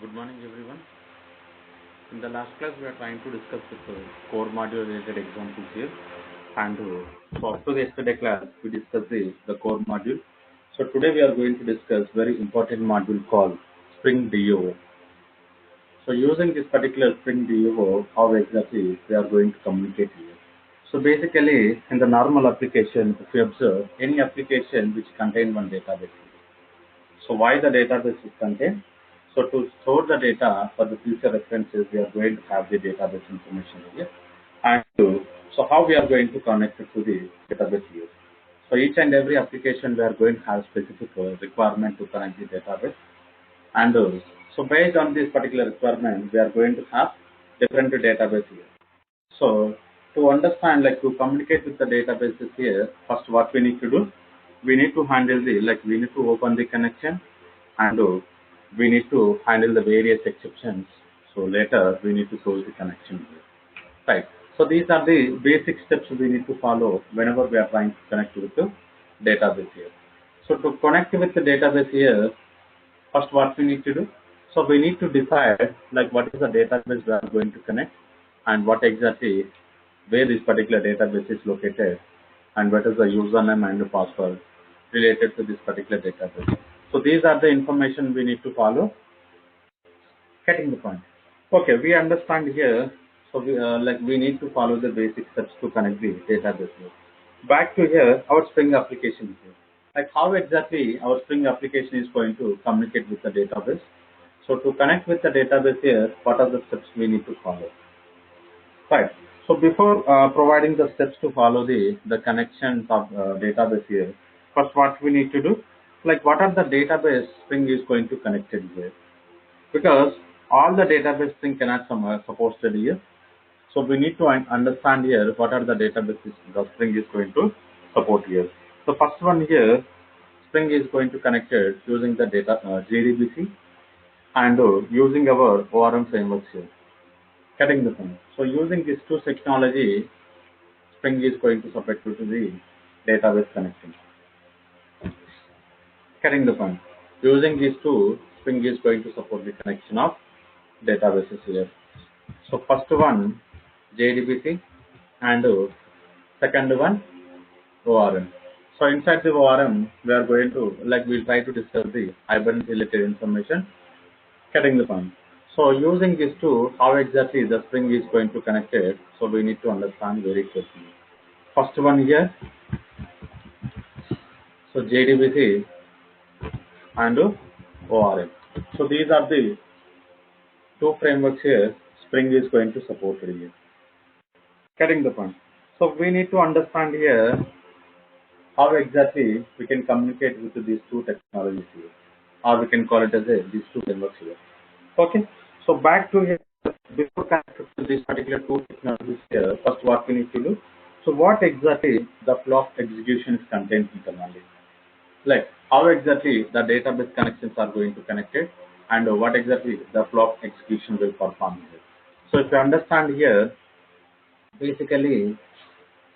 Good morning, everyone. In the last class, we are trying to discuss with core module related examples here. And so after the yesterday class, we discussed the core module. So today we are going to discuss very important module called Spring DO. So using this particular Spring DO, how exactly we are going to communicate here. So basically, in the normal application, if you observe any application which contain one database. So why the database is contained? So to store the data for the future references, we are going to have the database information here. And so how we are going to connect it to the database here. So each and every application we are going to have specific requirement to connect the database. And so based on this particular requirement, we are going to have different database here. So to understand, like to communicate with the databases here, first what we need to do, we need to handle we need to open the connection and we need to handle the various exceptions. So later we need to close the connection here. Right. So these are the basic steps we need to follow whenever we are trying to connect with the database here. So to connect with the database here, first what we need to do, so we need to decide like what is the database we are going to connect and what exactly where this particular database is located and what is the username and the password related to this particular database. So these are the information we need to follow. Getting the point. Okay, we understand here. So we need to follow the basic steps to connect the database here. Back to here, our Spring application here. Like how exactly our Spring application is going to communicate with the database. So to connect with the database here, what are the steps we need to follow? Right. So before providing the steps to follow the connections of database here, first what we need to do, like what are the database Spring is going to connect it here? Because all the database Spring cannot supported here. So we need to understand here what are the databases the Spring is going to support here. So first one here, Spring is going to connect it using the data JDBC and using our ORM frameworks here. Getting the point. So using these two technology, Spring is going to support to the database connection. Getting the point. Using these two, Spring is going to support the connection of databases here. So first one, JDBC, and second one, ORM. So inside the ORM, we are going to, we'll try to discuss the Hibernate related information. Getting the point. So using these two, how exactly the Spring is going to connect it, so we need to understand very carefully. First one here, so JDBC and ORM. So these are the two frameworks here, Spring is going to support here. Getting the point. So we need to understand here how exactly we can communicate with these two technologies here, or we can call it as these two frameworks here. Okay. So back to here, before connecting to this particular two technologies here, first what we need to do. So what exactly the flow of execution is contained internally? Like how exactly the database connections are going to connect it and what exactly the flow of execution will perform here. So if you understand here, basically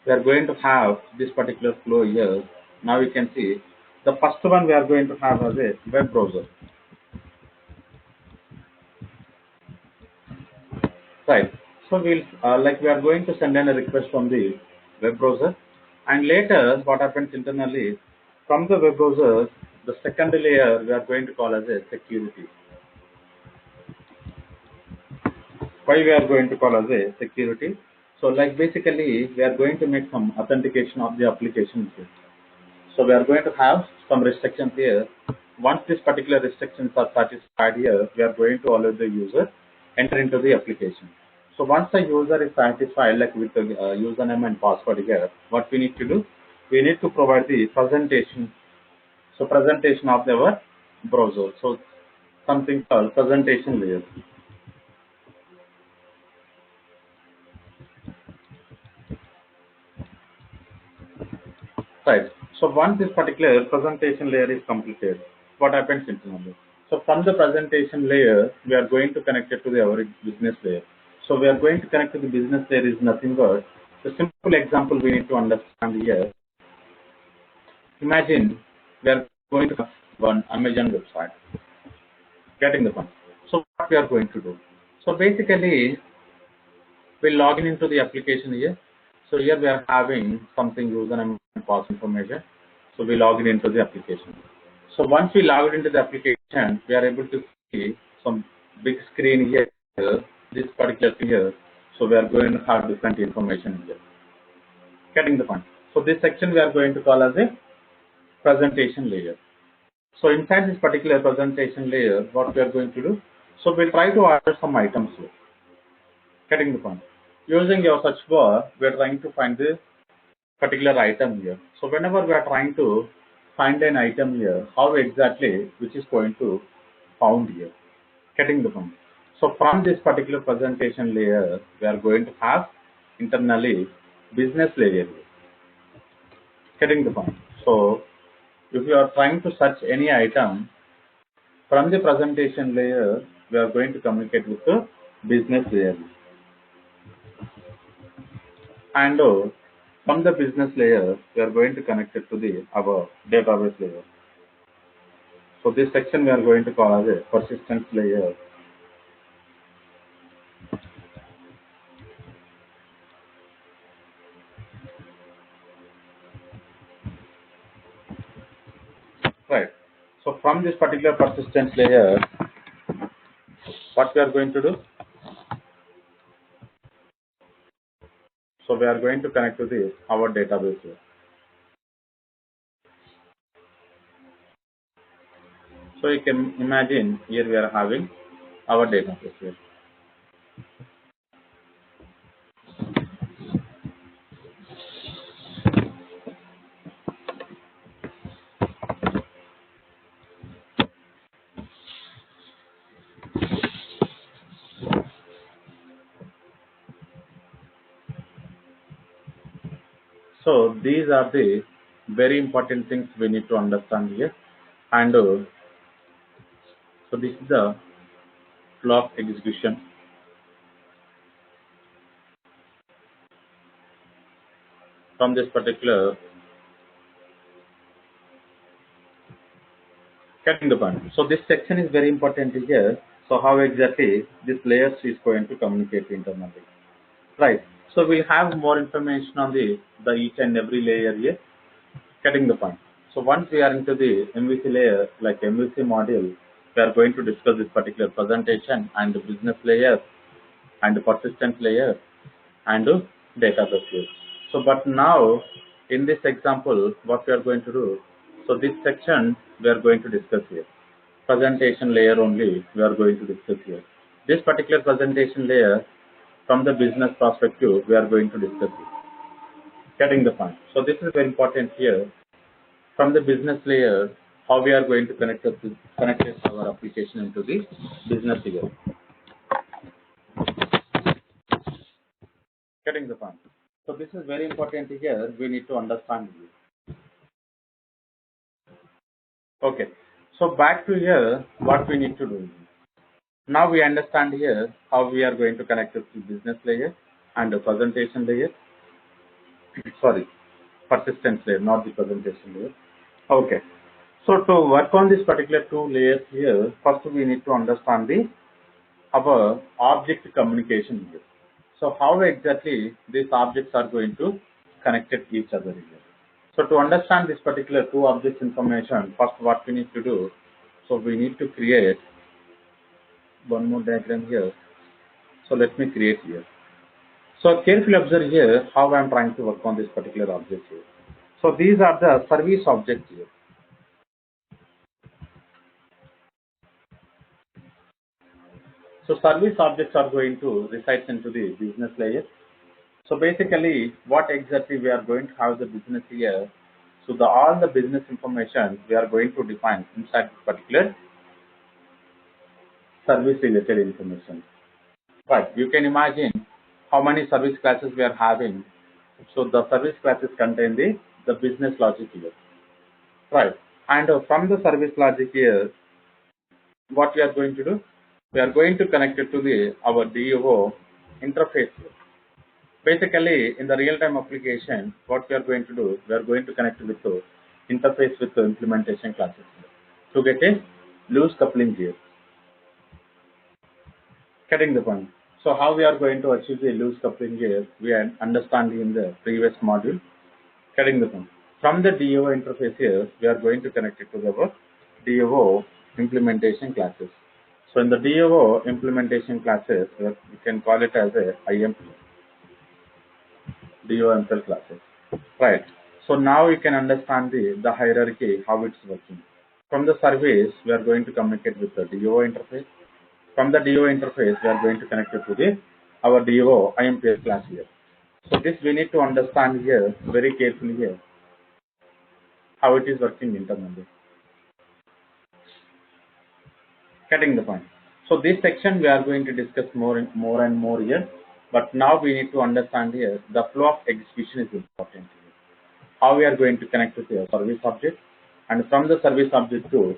we are going to have this particular flow here. Now you can see the first one we are going to have as a web browser. Right. So we'll we are going to send in a request from the web browser, and later what happens internally from the web browser, the second layer we are going to call as a security. Why we are going to call as a security? So like basically we are going to make some authentication of the application here. So we are going to have some restrictions here. Once these particular restrictions are satisfied here, we are going to allow the user enter into the application. So once the user is satisfied, like with the username and password here, what we need to do, we need to provide the presentation. So presentation of our browser. So something called presentation layer. Right. So once this particular presentation layer is completed, what happens internally? So from the presentation layer, we are going to connect it to our business layer. So we are going to connect to the business layer is nothing but the simple example we need to understand here. Imagine we are going to have one Amazon website. Getting the point. So what we are going to do? So basically, we log in into the application here. So here we are having something username and password information. So we log in into the application. So once we log into the application, we are able to see some big screen here, this particular thing here. So we are going to have different information here. Getting the point. So this section we are going to call as a presentation layer. So inside this particular presentation layer, what we are going to do? So we'll try to order some items here. Getting the point. Using your search bar, we are trying to find this particular item here. So whenever we are trying to find an item here, how exactly which is going to found here. Getting the point. So from this particular presentation layer, we are going to have internally business layer here. Getting the point. So if you are trying to search any item from the presentation layer, we are going to communicate with the business layer. And from the business layer, we are going to connect it to the our database layer. So this section we are going to call as a persistence layer. Right. So from this particular persistence layer, what we are going to do? So we are going to connect to the our database here. So you can imagine here we are having our database here. So these are the very important things we need to understand here. And so this is the flow of execution from this particular getting the point. So this section is very important here. So how exactly this layers is going to communicate internally. Right. So we'll have more information on the each and every layer here. Getting the point. So once we are into the MVC layer, like MVC module, we are going to discuss this particular presentation and the business layer and the persistence layer and the database layer. So but now in this example, what we are going to do, so this section we are going to discuss here. Presentation layer only we are going to discuss here. This particular presentation layer from the business perspective we are going to discuss it. Getting the point. So this is very important here. From the business layer, how we are going to connect our application into the business layer. Getting the point. So this is very important here. We need to understand this. Okay. So back to here, what we need to do. Now we understand here how we are going to connect it to business layer and the presentation layer. Sorry, persistence layer, not the presentation layer. Okay. So to work on this particular two layers here, first we need to understand our object communication here. So how exactly these objects are going to connect it each other here. So to understand this particular two objects information, first what we need to do, so we need to create one more diagram here. So let me create here. So carefully observe here how I am trying to work on this particular object here. So these are the service objects here. So service objects are going to reside into the business layer. So basically, what exactly we are going to have the business here. So all the business information we are going to define inside this particular service related information. Right. You can imagine how many service classes we are having. So the service classes contain the business logic here. Right. And from the service logic here, what we are going to do? We are going to connect it to our DO interface here. Basically, in the real-time application, what we are going to do, we are going to connect with the interface with the implementation classes to get a loose coupling here. Getting the point. So how we are going to achieve the loose coupling here, we are understanding in the previous module. Getting the point. From the DO interface here, we are going to connect it to our DO implementation classes. So in the DO implementation classes, you can call it as a IMP, DOML classes. Right. So now you can understand the hierarchy, how it's working. From the service, we are going to communicate with the DO interface. From the DO interface, we are going to connect it to our DO IMPS class here. So this we need to understand here very carefully here, how it is working internally. Getting the point. So this section we are going to discuss more and more here. But now we need to understand here the flow of execution is important here. How we are going to connect with the service object, and from the service object to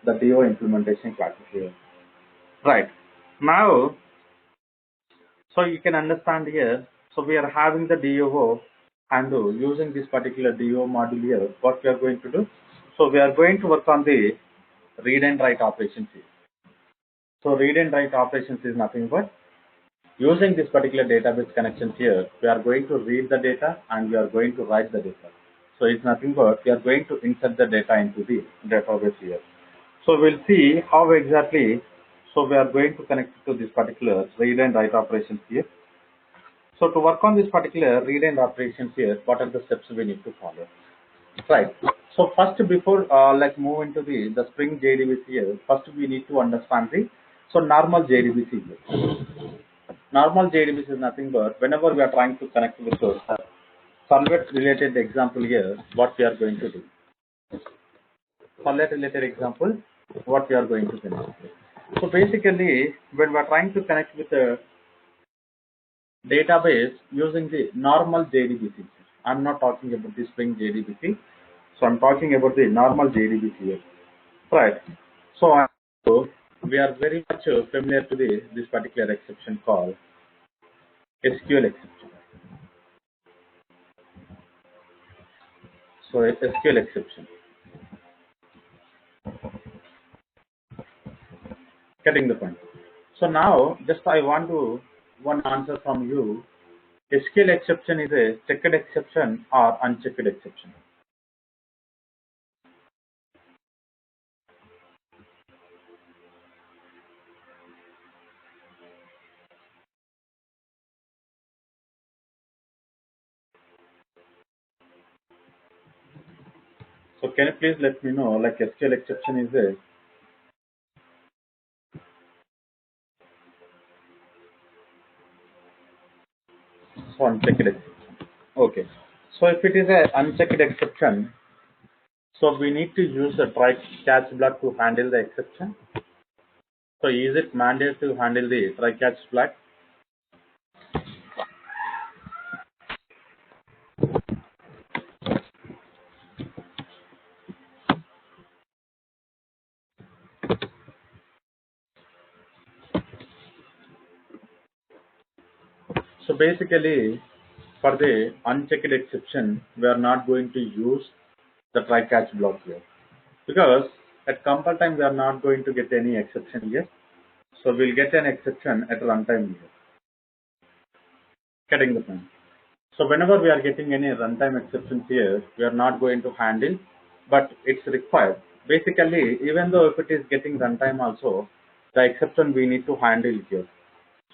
the DO implementation classes here. Right. Now, so you can understand here, so we are having the DO and using this particular DO module here, what we are going to do? So we are going to work on the read and write operations here. So read and write operations is nothing but using this particular database connections here, we are going to read the data and we are going to write the data. So it's nothing but we are going to insert the data into the database here. So we'll see how exactly, so we are going to connect to this particular read and write operations here. So to work on this particular read and operations here, what are the steps we need to follow? Right. So first, before like move into the Spring JDBC here, first we need to understand the normal JDBC here. Normal JDBC is nothing but whenever we are trying to connect with the Servlet related example here, what we are going to do. Servlet related example, what we are going to connect. So basically, when we are trying to connect with a database using the normal JDBC, I'm not talking about the Spring JDBC, so I'm talking about the normal JDBC here. Right. So we are very much familiar to this particular exception called SQL exception. So SQL exception. Getting the point. So now just I want to one answer from you. SQL exception is a checked exception or unchecked exception? So can you please let me know, like SQL exception is a unchecked exception. Okay. So if it is a unchecked exception, so we need to use a try catch block to handle the exception. So is it mandate to handle the try catch flag? So basically, for the unchecked exception, we are not going to use the try catch block here, because at compile time we are not going to get any exception here. So we'll get an exception at runtime here. Getting the point. So whenever we are getting any runtime exceptions here, we are not going to handle, but it's required. Basically, even though if it is getting runtime also, the exception we need to handle here.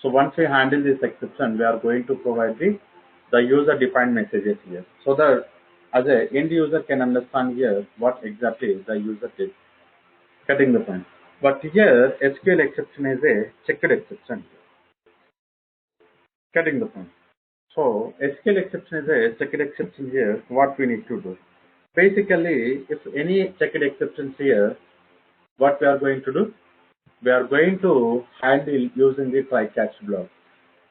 So once we handle this exception, we are going to provide the user defined messages here, so that as a end user can understand here what exactly the user did. Getting the point. But here SQL exception is a checked exception. Getting the point. So SQL exception is a checked exception here. What we need to do? Basically, if any checked exceptions here, what we are going to do? We are going to handle using the try catch block.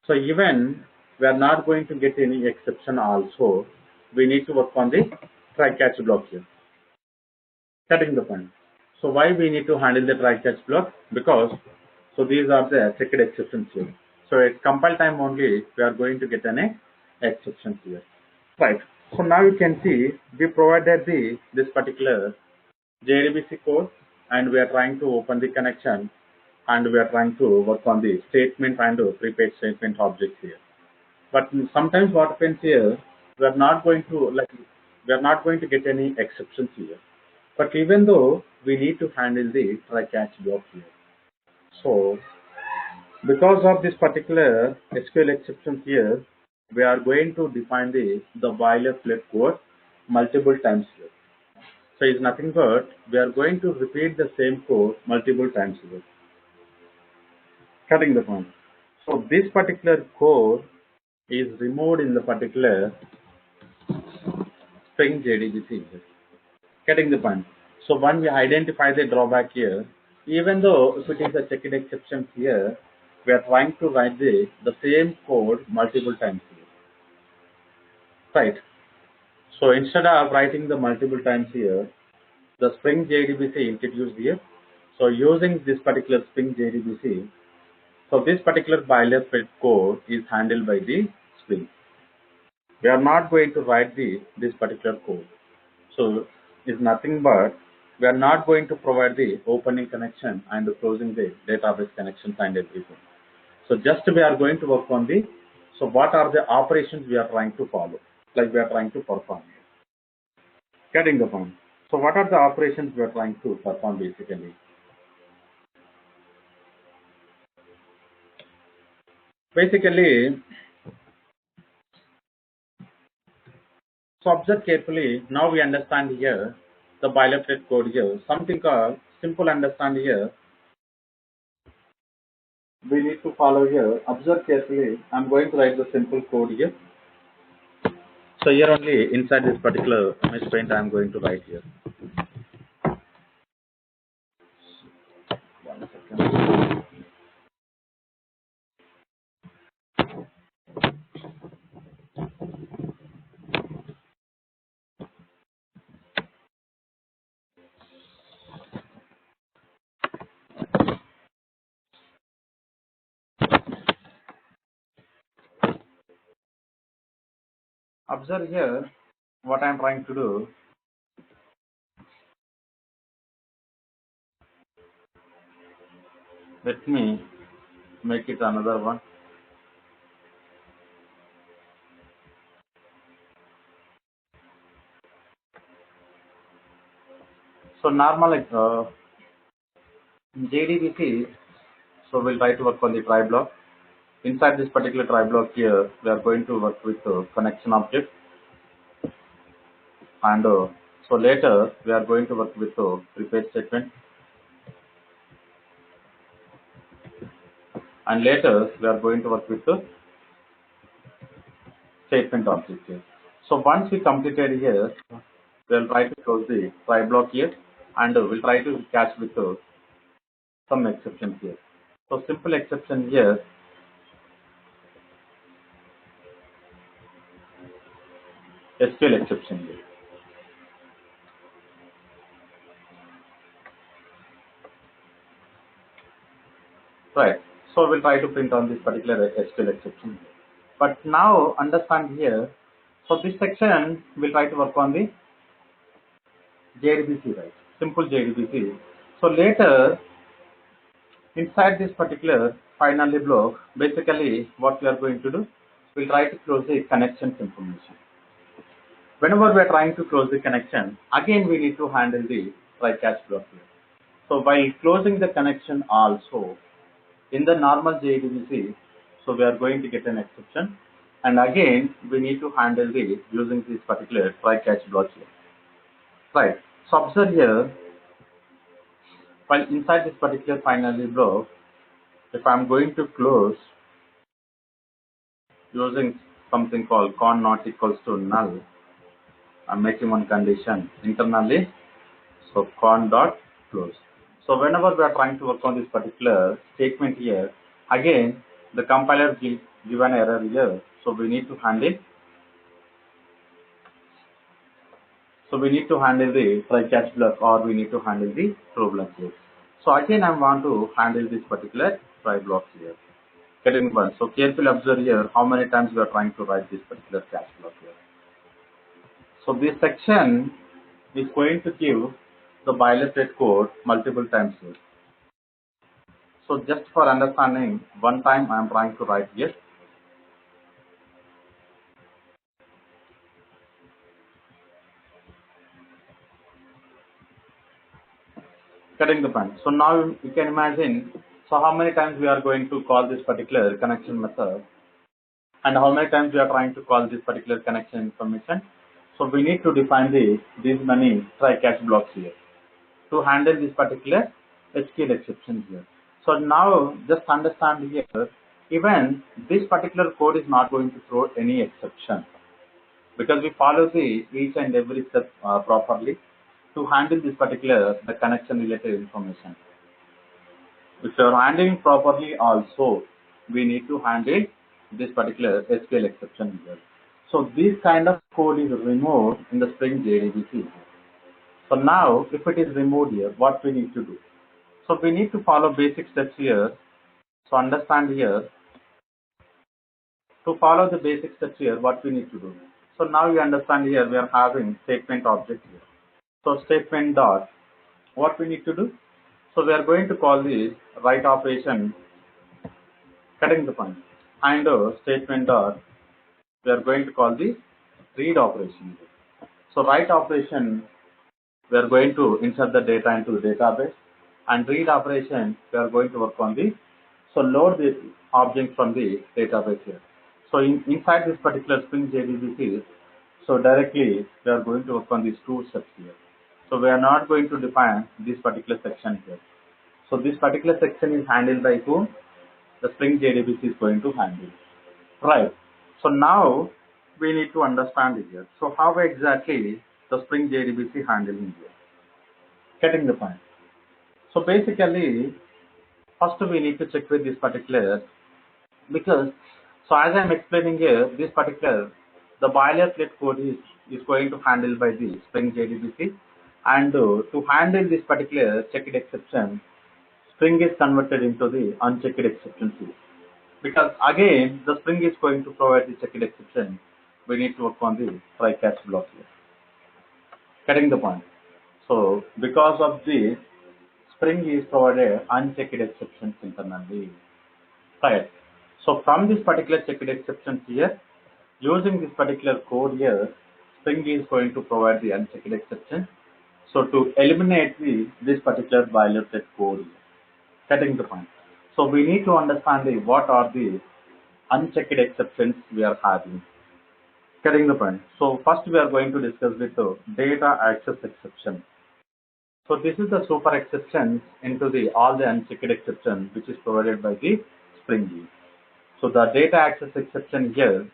So even we are not going to get any exception also, we need to work on the try catch block here. Getting the point. So why we need to handle the try catch block? Because so these are the checked exceptions here. So at compile time only we are going to get an exception here. Right. So now you can see we provided this particular JDBC code and we are trying to open the connection and we are trying to work on the statement and prepaid statement objects here. But sometimes what happens here, we are not going to get any exceptions here. But even though we need to handle the try catch block here. So because of this particular SQL exceptions here, we are going to define the boilerplate code multiple times here. So it's nothing but we are going to repeat the same code multiple times here. Cutting the point. So this particular code is removed in the particular Spring JDBC here. Getting the point. So when we identify the drawback here, even though if it is a checked exception here, we are trying to write the same code multiple times here. Right. So instead of writing the multiple times here, the Spring JDBC introduced here. So using this particular Spring JDBC, so this particular boilerplate code is handled by the Spring. We are not going to write this particular code. So it's nothing but we are not going to provide the opening connection and closing the database connections and everything. So just we are going to work on so what are the operations we are trying to follow, like we are trying to perform. Getting the point. So what are the operations we are trying to perform basically? Basically, so observe carefully. Now we understand here the boilerplate code here. Something called simple understand here. We need to follow here. Observe carefully. I'm going to write the simple code here. So here only inside this particular MS Paint I'm going to write here. 1 second. Observe here what I'm trying to do. Let me make it another one. So normal JDBC, so we'll try to work on the try block. Inside this particular try block here, we are going to work with connection object, and so later we are going to work with prepaid statement, and later we are going to work with the statement object here. So once we completed here, we'll try to close the try block here, and we'll try to catch with some exceptions here. So simple exception here, SQL exception here. Right. So we'll try to print on this particular SQL exception. But now understand here, so this section we'll try to work on the JDBC, right? Simple JDBC. So later, inside this particular finally block, basically what we are going to do, we'll try to close the connections information. Whenever we are trying to close the connection, again we need to handle the try catch block here. So while closing the connection also, in the normal JDBC, so we are going to get an exception, and again we need to handle using this particular try catch block here. Right. So observe here, while inside this particular finally block, if I'm going to close using something called con not equals to null, I'm making one condition internally, so con dot close. So whenever we are trying to work on this particular statement here, again the compiler give an error here, so we need to handle. So we need to handle the try catch block, or we need to handle the throw block here. So again I want to handle this particular try block here. Getting one. So carefully observe here how many times we are trying to write this particular catch block here. So this section is going to give the boilerplate code multiple times here. So just for understanding, one time I am trying to write here. Getting the point. So now you can imagine, so how many times we are going to call this particular connection method, and how many times we are trying to call this particular connection information. So we need to define these many try catch blocks here to handle this particular SQL exception here. So now just understand here, even this particular code is not going to throw any exception because we follow the each and every step properly to handle this particular the connection related information. If you are handling properly also, we need to handle this particular SQL exception here. So this kind of code is removed in the Spring JDBC. So now if it is removed here, what we need to do? So we need to follow basic steps here. So understand here, to follow the basic steps here, what we need to do. So now you understand here, we are having statement object here. So statement dot, what we need to do? So we are going to call this write operation, cutting the point, and statement dot, we are going to call this read operation. So write operation, we are going to insert the data into the database, and read operation, we are going to work on the, so load the object from the database here. So inside this particular Spring JDBC, so directly we are going to work on these two steps here. So we are not going to define this particular section here. So this particular section is handled by whom? The Spring JDBC is going to handle. Right. So now we need to understand here. So how exactly the Spring JDBC handling here? Getting the point. So basically, first we need to check with this particular, because so as I am explaining here, this particular the boilerplate code is going to handle by the Spring JDBC, and to handle this particular checked exception, Spring is converted into the unchecked exception field. Because again, the Spring is going to provide the checked exception, we need to work on the try catch block here. Getting the point. So because of this, Spring is provided unchecked exceptions internally. Right. So from this particular checked exceptions here, using this particular code here, Spring is going to provide the unchecked exception. So to eliminate this particular boilerplate code, getting the point. So we need to understand what are the unchecked exceptions we are having. Getting the point. So first we are going to discuss with the data access exception. So this is the super exceptions into the all the unchecked exception which is provided by the Spring. So the data access exception here,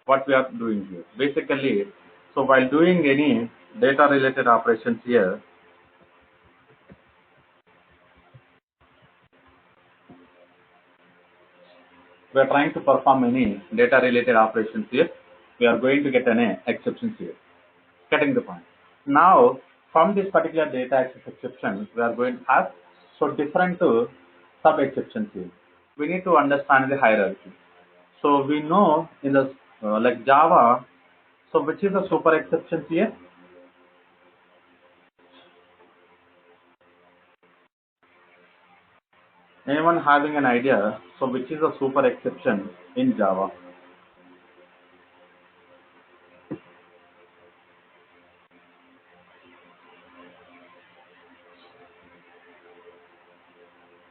what we are doing here, basically, so while doing any data related operations here, we are trying to perform any data related operations here, we are going to get an exceptions here. Getting the point. Now from this particular data access exception, we are going to have so different sub exceptions here. We need to understand the hierarchy. So we know in the like Java, so which is the super exceptions here? Anyone having an idea? So which is a super exception in Java?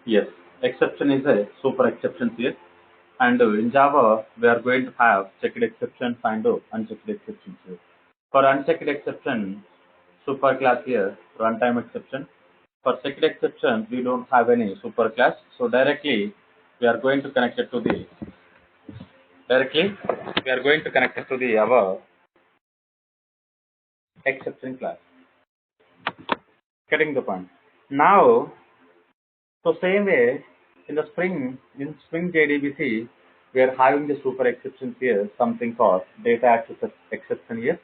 Yes, exception is a super exception here. And in Java, we are going to have checked exceptions and unchecked exceptions here. For unchecked exception, super class here, runtime exception. For checked exception, we don't have any super class. So directly, we are going to connect it to the our exception class. Getting the point. Now, so same way in Spring JDBC, we are having the super exceptions here, something called data access exception here.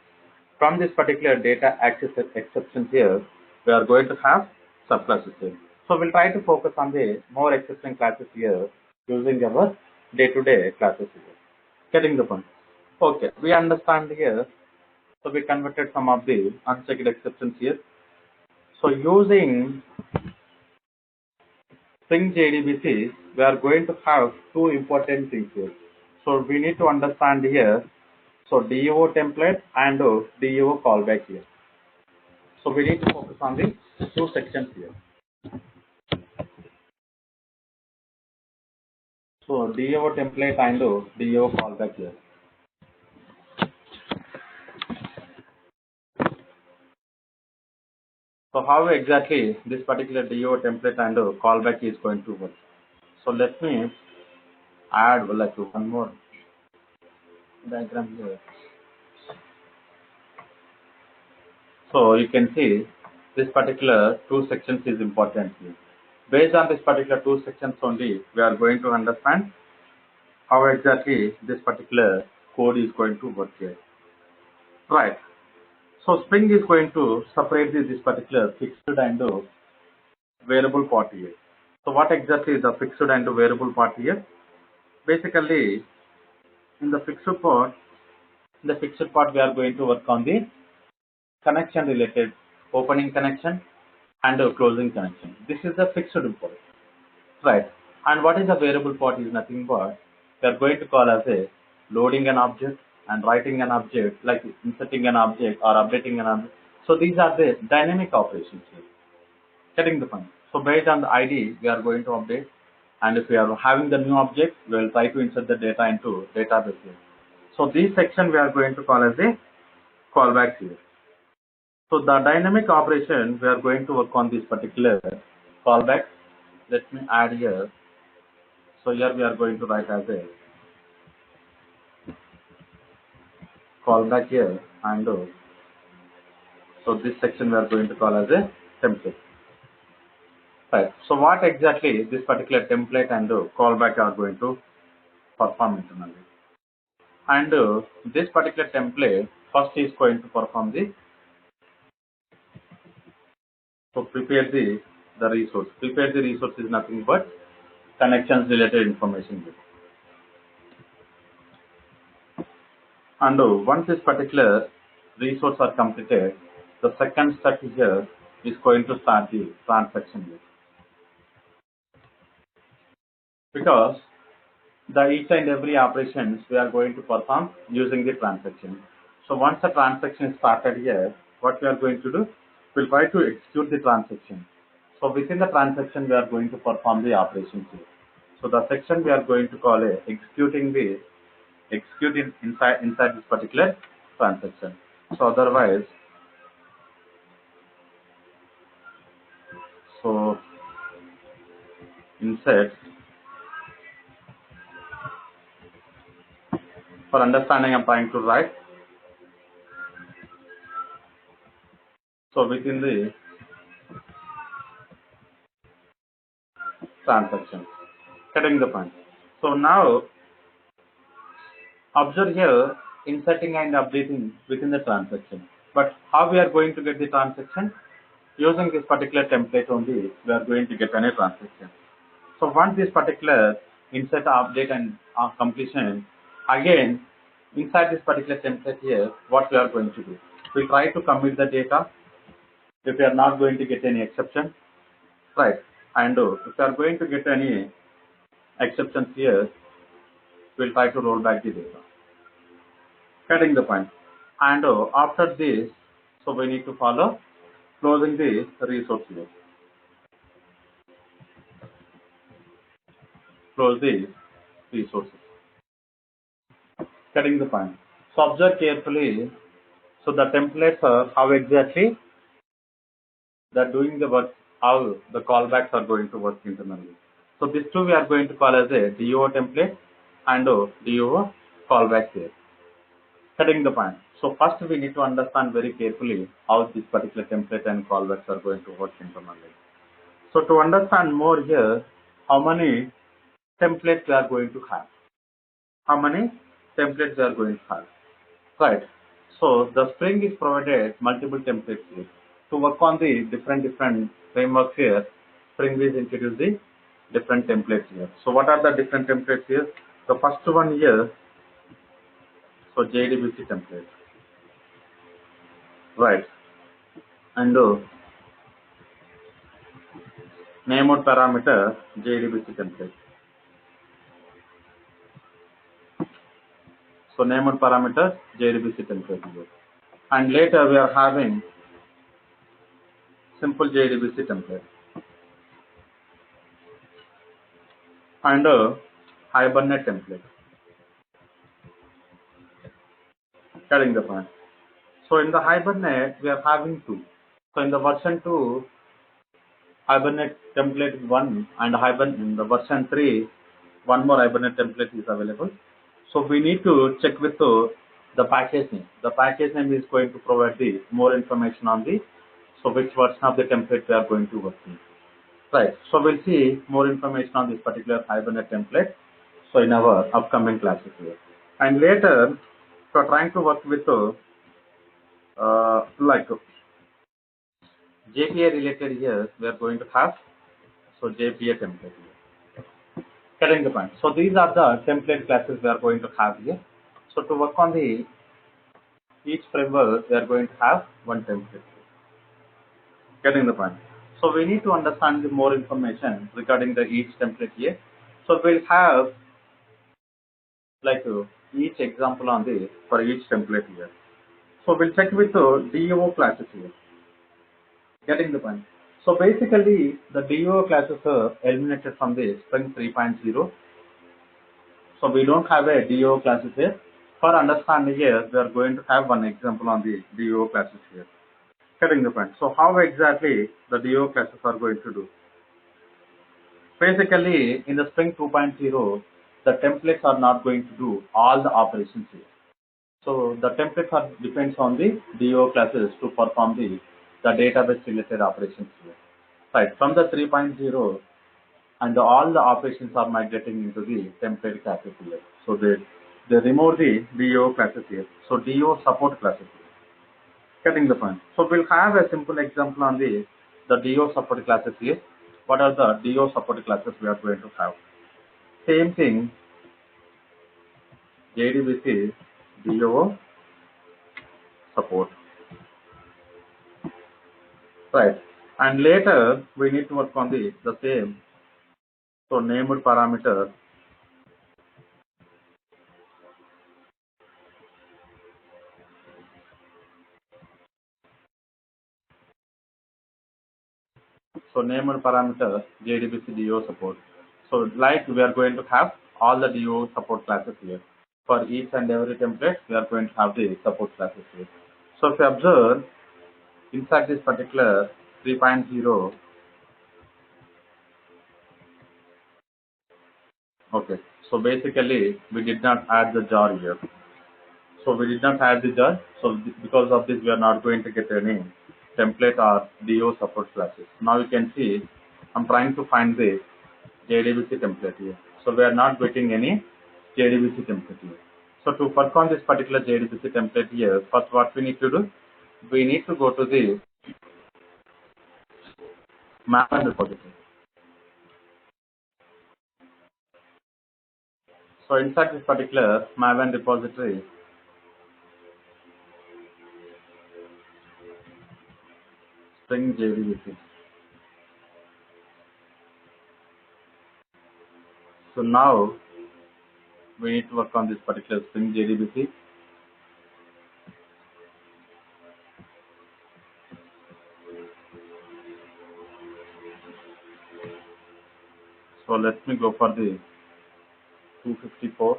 From this particular data access exception here, we are going to have subclasses here. So we'll try to focus on the more exception classes here using our day-to-day classes here. Getting the point. Okay, we understand here. So we converted some of the unchecked exceptions here. So using Spring JDBC, we are going to have two important things here. So we need to understand here, so DEO template and DEO callback here. So we need to focus on the two sections here. So DEO template and DEO callback here. So how exactly this particular DEO template and callback is going to work? So let me add like one more diagram here. So you can see this particular two sections is important here. Based on this particular two sections only, we are going to understand how exactly this particular code is going to work here. Right. So Spring is going to separate this particular fixed and variable part here. So what exactly is the fixed and variable part here? Basically, in the fixed part, we are going to work on the connection related, opening connection and closing connection. This is the fixed part, right? And what is the variable part is nothing but we are going to call as a loading an object and writing an object, like inserting an object or updating an object. So these are the dynamic operations here. Getting the point. So based on the ID, we are going to update, and if we are having the new object, we will try to insert the data into database here. So this section we are going to call as a callback here. So the dynamic operation, we are going to work on this particular callback. Let me add here. So here we are going to write as a callback here, and so this section we are going to call as a template. Right. So what exactly this particular template and callback are going to perform internally? And this particular template first is going to perform the, so prepare the resource. Prepare the resource is nothing but connections related information here. And once this particular resource are completed, the second step here is going to start the transaction here. Because the each and every operations we are going to perform using the transaction. So once the transaction is started here, what we are going to do, we'll try to execute the transaction. So within the transaction, we are going to perform the operations here. So the section we are going to call a executing inside this particular transaction. So otherwise, so insert, for understanding I'm trying to write. So within the transaction, getting the point. So now observe here inserting and updating within the transaction. But how we are going to get the transaction? Using this particular template only, we are going to get any transaction. So once this particular insert, update and completion, again inside this particular template here, what we are going to do? We try to commit the data if we are not going to get any exception, right? And if we are going to get any exceptions here, we'll try to roll back the data. Getting the point. And after this, so we need to follow closing the resource here. Close the resources. Getting the point. So observe carefully. So the templates are how exactly they're doing the work, how the callbacks are going to work internally. So these two we are going to call as a DO template and DO callback here. Getting the point. So first we need to understand very carefully how this particular template and callbacks are going to work internally. So to understand more here, how many templates we are going to have? How many templates we are going to have? Right. So the Spring is provided multiple templates here. To work on the different frameworks here, Spring is introduced the different templates here. So what are the different templates here? The first one here, so JDBC template. Right. And named parameter JDBC template. So named parameter JDBC template here. And later we are having simple JDBC template and Hibernate template. Getting the point. So in the Hibernate we are having two. So in the version 2 Hibernate template is 1 and Hibernate in the version 3 one more Hibernate template is available. So we need to check with the package name. The package name is going to provide the more information on the which version of the template we are going to work in. Right. So we'll see more information on this particular Hibernate template. So in our upcoming classes here. And later, we are trying to work with like JPA related here. We are going to have JPA template here. Getting the point. So these are the template classes we are going to have here. So to work on the each framework, we are going to have one template. Getting the point. So we need to understand the more information regarding the each template here. So we'll have like each example on the for each template here. So we'll check with the DO classes here. Getting the point. So basically the DO classes are eliminated from the Spring 3.0. So we don't have a DO classes here. For understanding here, we are going to have one example on the DO classes here. Getting the point. So how exactly the DO classes are going to do? Basically, in the Spring 2.0, the templates are not going to do all the operations here. So the templates are depends on the DO classes to perform the database related operations here. Right, from the 3.0 and all the operations are migrating into the template classes here. So they remove the DO classes here. So DO support classes here. Getting the point. So we'll have a simple example on the DO support classes here. What are the DO support classes we are going to have? Same thing, JDBC DO support. Right. And later we need to work on the same. So named parameter named parameter JDBC DO support. So like we are going to have all the DO support classes here. For each and every template, we are going to have the support classes here. So if you observe inside this particular 3.0, okay. So basically we did not add the jar here. So we did not add the jar. So because of this, we are not going to get any template or DO support classes. Now you can see I'm trying to find the JDBC template here. So we are not getting any JDBC template here. So to work on this particular JDBC template here, first what we need to do, we need to go to the Maven repository. So inside this particular Maven repository, Spring JDBC. So now we need to work on this particular Spring JDBC. So let me go for the 254.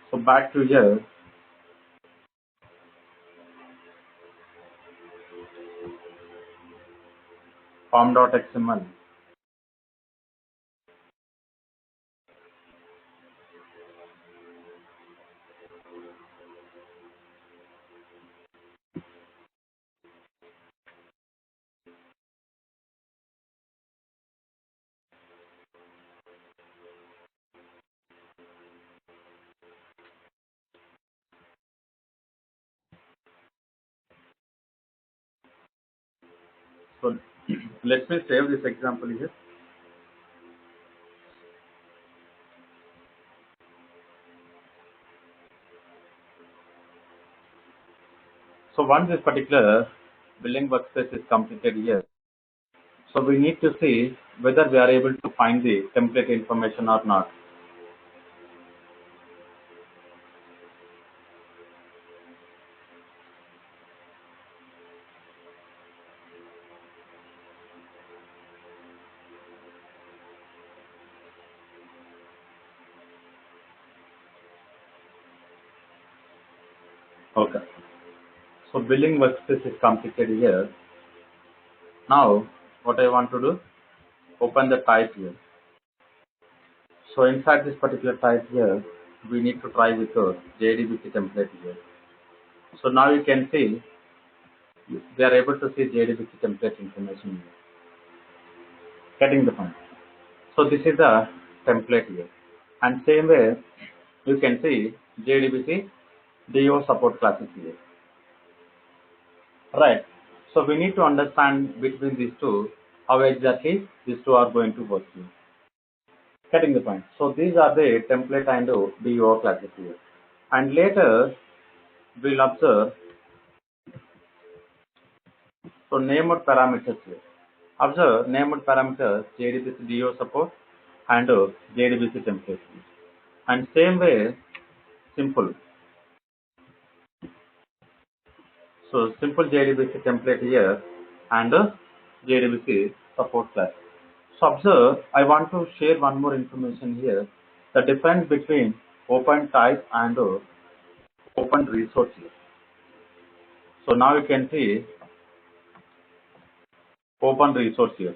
So back to here. Form.xml. So let me save this example here. So once this particular building workspace is completed here, so we need to see whether we are able to find the template information or not. Okay. So building workspace is completed here. Now what I want to do, open the type here. So inside this particular type here, we need to try with the JDBC template here. So now you can see we are able to see JDBC template information here. Getting the point. So this is the template here. And same way you can see JDBC DO support classes here. Right. So we need to understand between these two how exactly these two are going to work here. Getting the point. So these are the template and DO classes here. And later we'll observe so named parameters here. Observe named parameters JDBC DO support and JDBC template. And same way simple. So simple JDBC template here and JDBC support class. So observe, I want to share one more information here. The difference between open type and open resource here. So now you can see open resource here.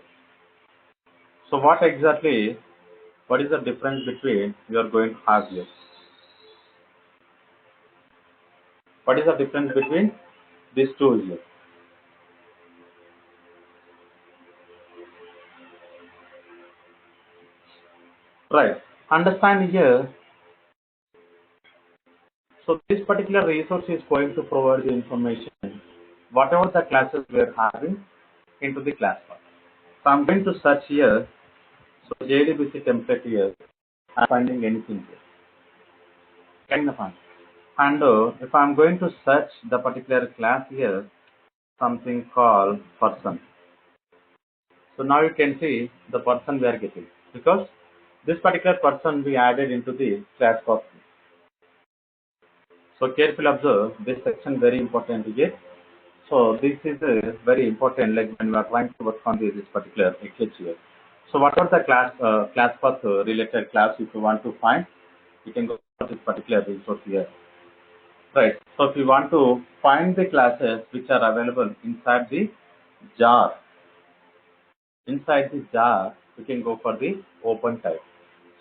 So what is the difference between you are going to have here? What is the difference between these two here? Right. Understand here. So this particular resource is going to provide the information, whatever the classes we are having into the class path. So I'm going to search here. So JDBC template here. I'm finding anything here. Getting the point. And if I'm going to search the particular class here, something called person. So now you can see the person we are getting because this particular person we added into the class path. So carefully observe this section, very important here. So this is very important, like when we are trying to work on this particular eclipse here. So what are the class path related class if you want to find, you can go for this particular resource here. Right. So if you want to find the classes which are available jar, inside the jar, we can go for the open type.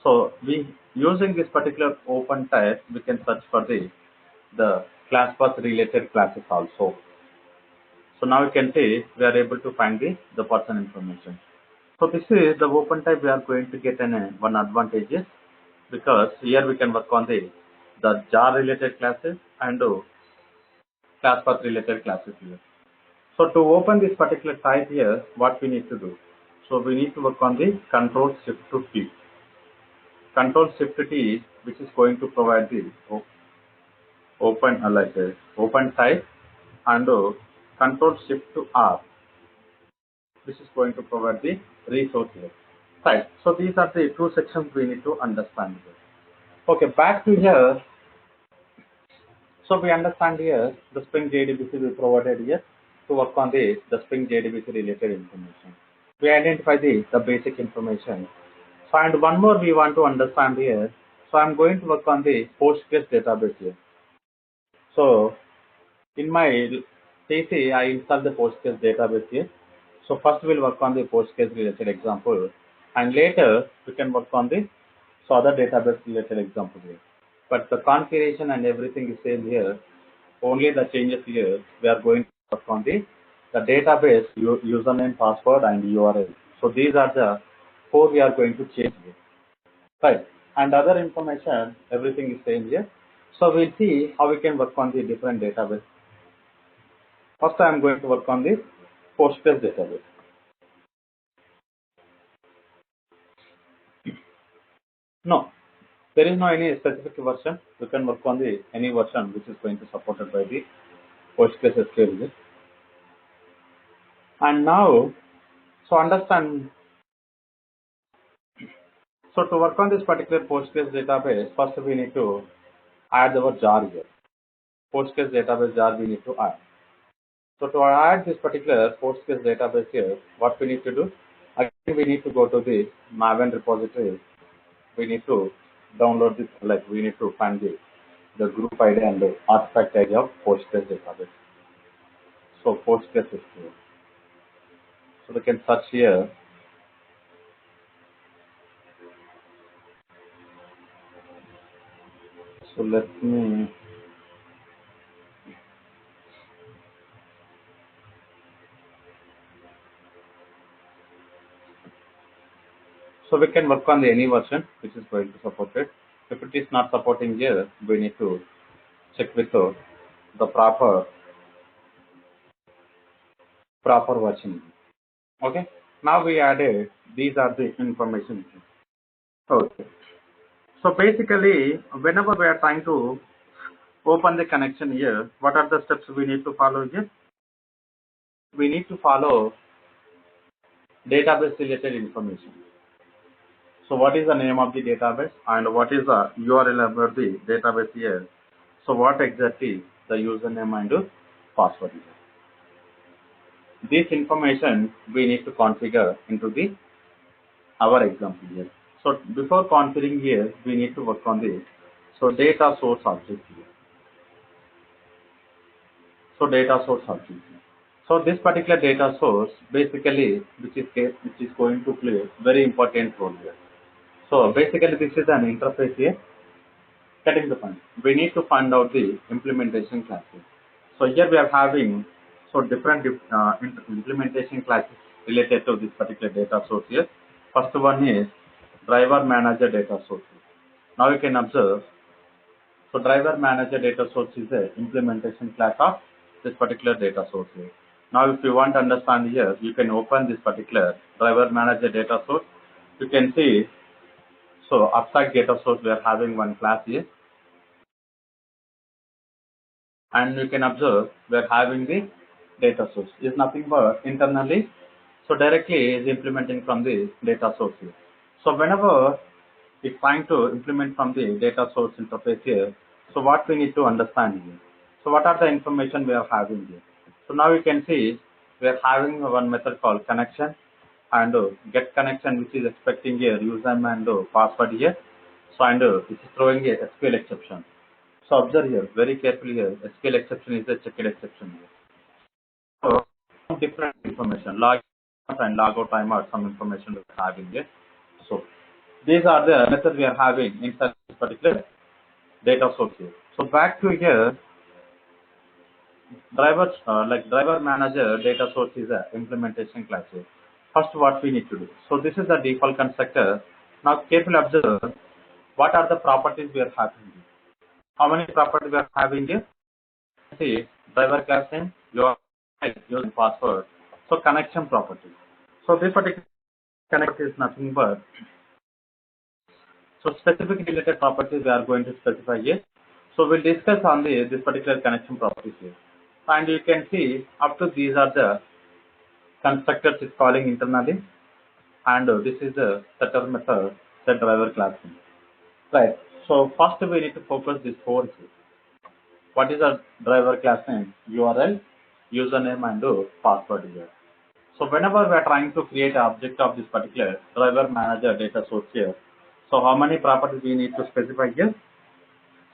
So we using this particular open type, we can search for the class path related classes also. So now you can see we are able to find the person information. So this is the open type we are going to get one advantage is because here we can work on the jar related classes and class path related classes here. So to open this particular type here, what we need to do? So we need to work on the control shift to T. Control shift T, which is going to provide the open type and control shift to R. This is going to provide the resource here. Right. So these are the two sections we need to understand here. Okay, back to here. So we understand here the Spring JDBC we provided here to work on the Spring JDBC related information. We identify the basic information. So and one more we want to understand here. So I'm going to work on the Postgres database here. So in my PC, I install the Postgres database here. So first we'll work on the Postgres related example, and later we can work on the other database related example here. But the configuration and everything is same here. Only the changes here we are going to work on the database username, password, and URL. So these are the four we are going to change here. Right. And other information, everything is same here. So we'll see how we can work on the different database. First, I am going to work on the Postgres database. No, there is no any specific version. You can work on any version which is going to supported by the PostgreSQL is. And now, so understand, so to work on this particular Postgres database, first we need to add our jar here. Postgres database jar we need to add. So to add this particular Postgres database here, what we need to do? Again, we need to go to the Maven repository. We need to download this, like we need to find the group ID and the artifact ID of Postgres database. So Postgres is here. So we can search here. So let me, so we can work on the any version which is going to support it. If it is not supporting here, we need to check with the proper version. Okay. Now we added, these are the information. Okay. So basically, whenever we are trying to open the connection here, what are the steps we need to follow here? We need to follow database related information. So what is the name of the database and what is the URL about the database here? So what exactly the username and password is. This information we need to configure into the our example here. So before configuring here, we need to work on the data source object here. So data source object. So this particular data source basically which is going to play very important role here. So basically this is an interface here. Getting the point. We need to find out the implementation classes. So here we are having different implementation classes related to this particular data source here. First one is driver manager data source. Now you can observe, so driver manager data source is a implementation class of this particular data source here. Now if you want to understand here, you can open this particular driver manager data source. You can see, so abstract data source we are having one class here. And you can observe we are having the data source is nothing but internally, so directly is implementing from the data source here. So whenever we're trying to implement from the data source interface here, so what we need to understand here, so what are the information we are having here. So now you can see we are having one method called connection and get connection, which is expecting here username and password here. So and it is throwing a SQL exception. So observe here very carefully here. SQL exception is a checked exception here. So some different information, log and log out timeout, some information we are having here. So these are the methods we are having inside this particular data source here. So back to here, drivers like driver manager data source is a implementation class here. First, what we need to do. So this is the default constructor. Now carefully observe what are the properties we are having here. How many properties we are having here? See, driver class name, your password. So connection property. So this particular connect is nothing but specific related properties we are going to specify here. So we'll discuss on this particular connection properties here. And you can see up to these are the constructors is calling internally, and this is the setter method set driver class name. Right. So first we need to focus this four here. What is our driver class name? URL, username and password here. So whenever we are trying to create an object of this particular driver manager data source here, so how many properties we need to specify here?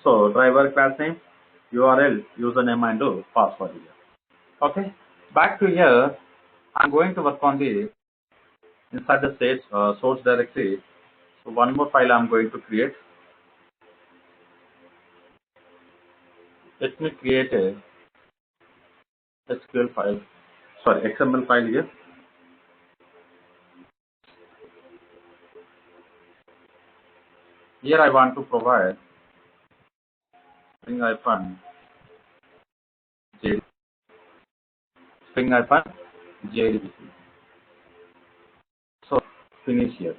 So driver class name, URL, username and password here. Okay. Back to here, I'm going to work on the inside the state source directory. So one more file I'm going to create. Let me create a SQL file, sorry, XML file here. Here I want to provide string hyphen JDBC. So finish here.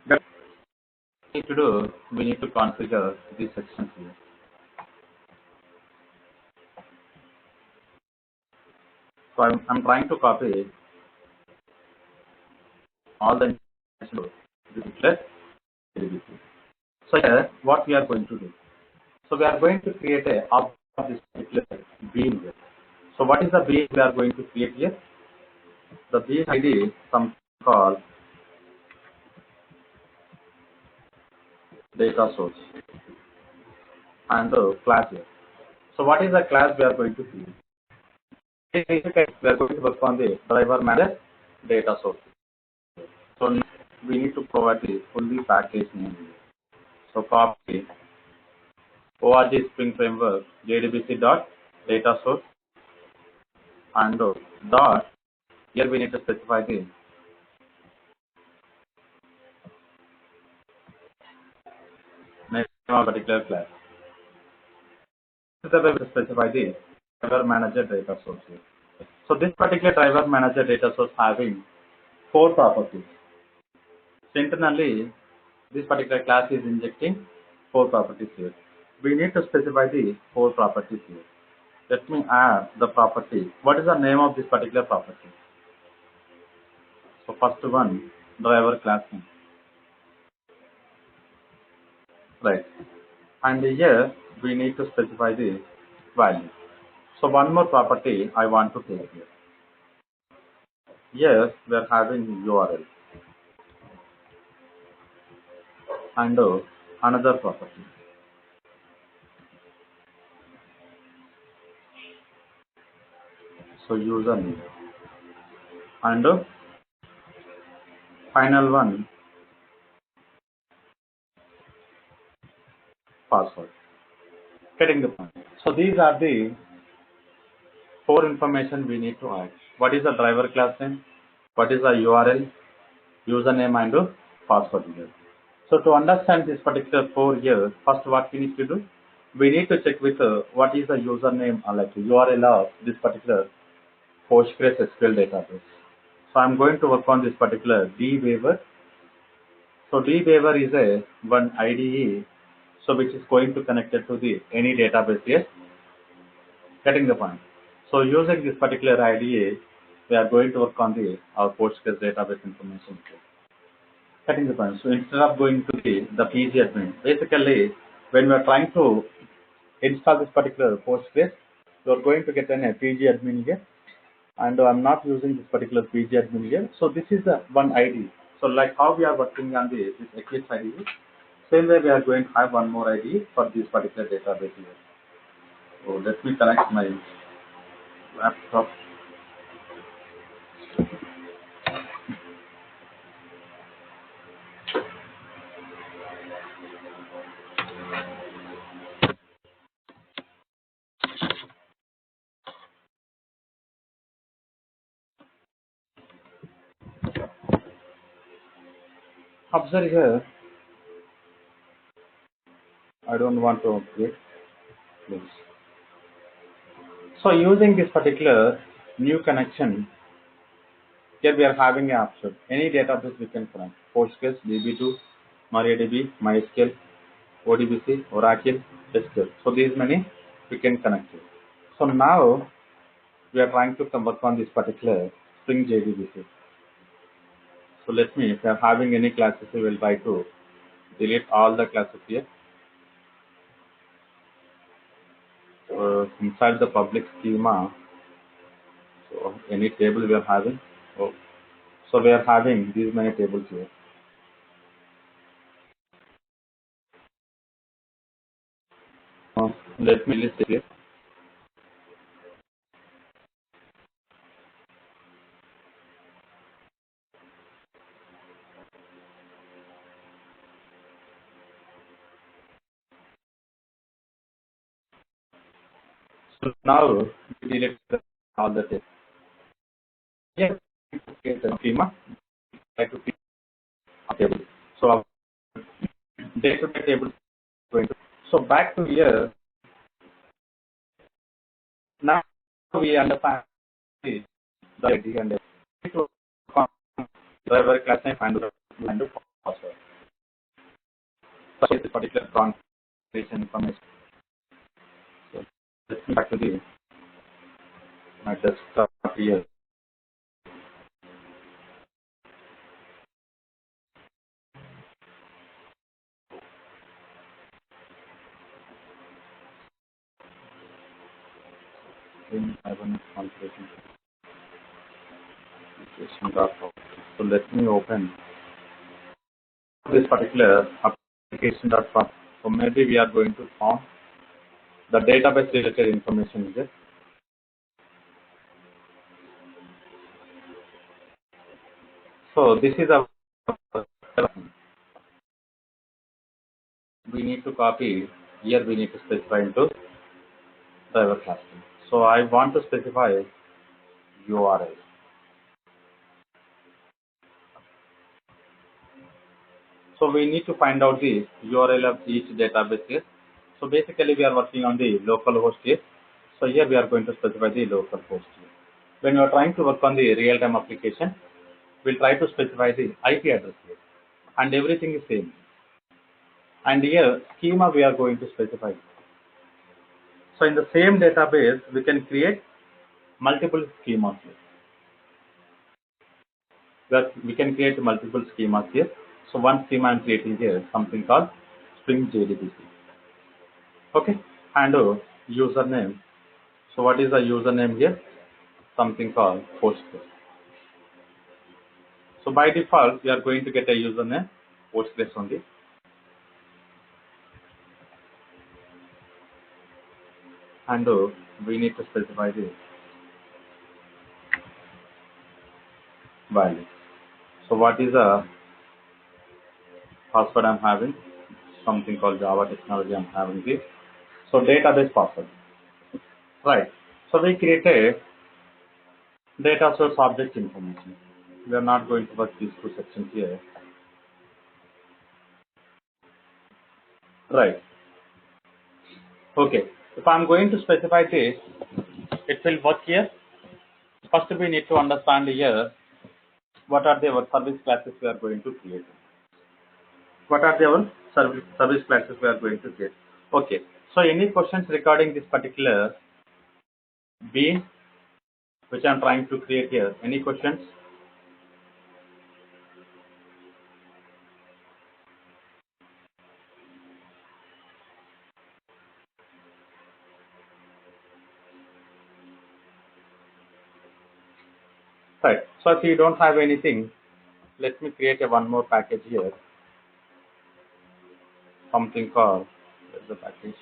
What we need to do, we need to configure these sections here. So I'm trying to copy all the information plus JDBC. So here, what we are going to do? So we are going to create a object of this particular bean here. So what is the bean we are going to create here? The bean ID is something called data source and the class here. So what is the class we are going to create? We are going to work on the driver manager data source. So we need to provide the fully packaged name here. So copy org Spring Framework JDBC dot data source and dot, here we need to specify the name of particular class. This is the way we specify the driver manager data source here. So this particular driver manager data source having 4 properties. So internally, this particular class is injecting 4 properties here. We need to specify the 4 properties here. Let me add the property. What is the name of this particular property? So first one, driver class name. Right. And here we need to specify the value. So one more property I want to take here. Here we are having URL and another property. So username and final one, password. Getting the point. So these are the 4 information we need to add. What is the driver class name? What is the URL, username and password here. So to understand this particular 4 here, first what we need to do? We need to check with what is the username or like URL of this particular PostgreSQL database. So I'm going to work on this particular dwaiver. So dwaiver is a one IDE, so which is going to connect it to the any database here. Getting the point. So using this particular IDE, we are going to work on the our Postgres database information here. Getting the point. So instead of going to the pgadmin, basically when we are trying to install this particular Postgres, you are going to get an pgadmin here, and I'm not using this particular pgadmin here. So this is the one ID. So like how we are working on this Eclipse IDE, same way we are going to have one more ID for this particular database here. So let me connect my laptop. Observe here, I don't want to upgrade. Please. So using this particular new connection, here we are having an option. Any database we can connect. Postgres, DB2, MariaDB, MySQL, ODBC, Oracle, SQL. So these many we can connect it. So now we are trying to work on this particular Spring JDBC. So let me, if we are having any classes, we will try to delete all the classes here. Inside the public schema, so any table we are having. Oh, so we are having these many tables here. Let me list it here. So now we delete all the tables. Yes, okay, the schema. Try to keep a table. So our day-to-day table is going to. So back to here. Now we understand the ID and the driver class name and the password. So this particular configuration information. So let's go back to the my desktop here. In Hibernate configuration application.org. So let me open this particular application.org. So maybe we are going to form the database related information here. So this is a we need to copy here, we need to specify into driver class. So I want to specify URL. So we need to find out the URL of each database here. So basically we are working on the local host here. So here we are going to specify the local host here. When you are trying to work on the real-time application, we'll try to specify the IP address here. And everything is same. And here schema we are going to specify. So in the same database, we can create multiple schemas here. We can create multiple schemas here. So one schema I'm creating here, something called Spring JDBC. Okay, and username. So what is the username here? Something called Postgres. So by default, we are going to get a username Postgres only. And we need to specify the value. So what is the password I'm having? Something called Java technology I'm having this. So database password. Right. So we created data source object information. We are not going to work these two sections here. Right. Okay. If I'm going to specify this, it will work here. First, we need to understand here what are the service classes we are going to create. What are the service classes we are going to create? Okay. So any questions regarding this particular bean which I'm trying to create here? Any questions? Right. So if you don't have anything, let me create a one more package here. Something called, where's the package?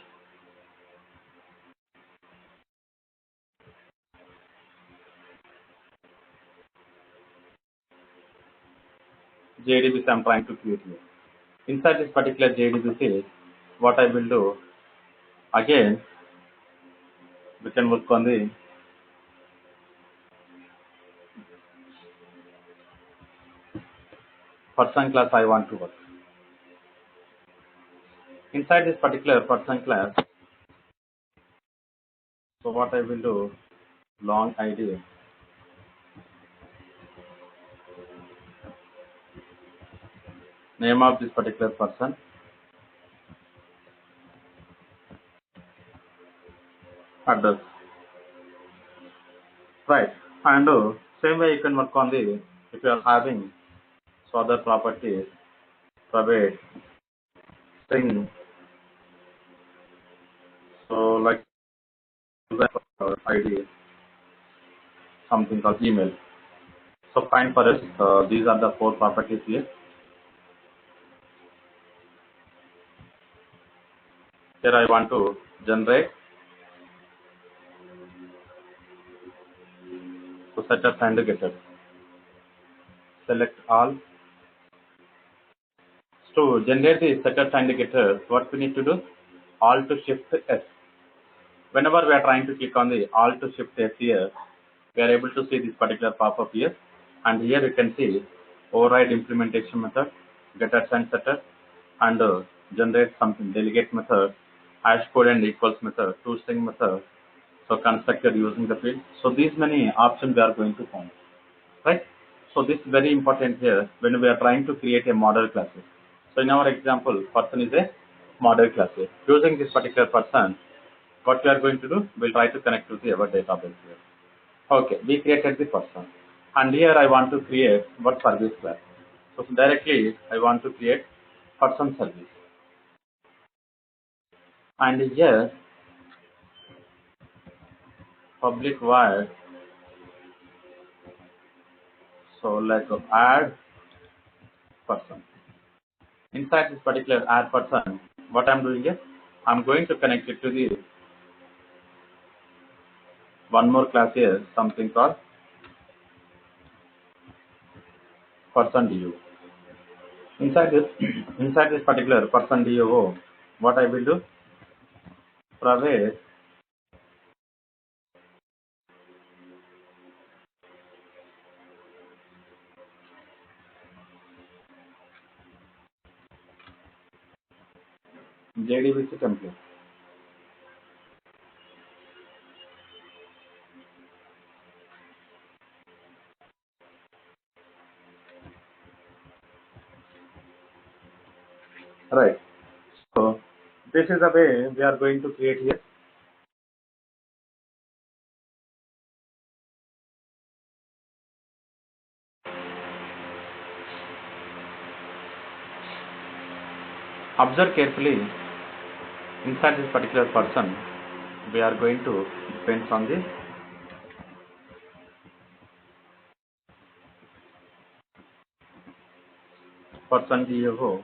JDBC I'm trying to create here. Inside this particular JDBC, what I will do, again, we can work on the person class I want to work. Inside this particular person class, so what I will do, long ID, name of this particular person, address. Right. And same way you can work on the, if you are having so other properties, private, string, so like ID, something called email. So fine for us, these are the four properties here. Here I want to generate, so setters and getters. Select all. So to generate the setters and getters, what we need to do? Alt to Shift S. Whenever we are trying to click on the Alt to Shift S here, we are able to see this particular pop-up here. And here you can see override implementation method, getters and setters, and generate something, delegate method, hash code and equals method, toString method, so constructor using the field. So these many options we are going to find, right? So this is very important here when we are trying to create a model classes. So in our example, person is a model class here. Using this particular person, what we are going to do, we'll try to connect to the our database here. Okay, we created the person. And here I want to create what service class. So directly I want to create person service. And here public void, so like add person. Inside this particular add person, what I'm doing is I'm going to connect it to the one more class here, something called person DO. Inside this inside this particular person DO, what I will do, provide JDBC template. Right. So this is the way we are going to create here. Observe carefully inside this particular person, we are going to depend on the person DO,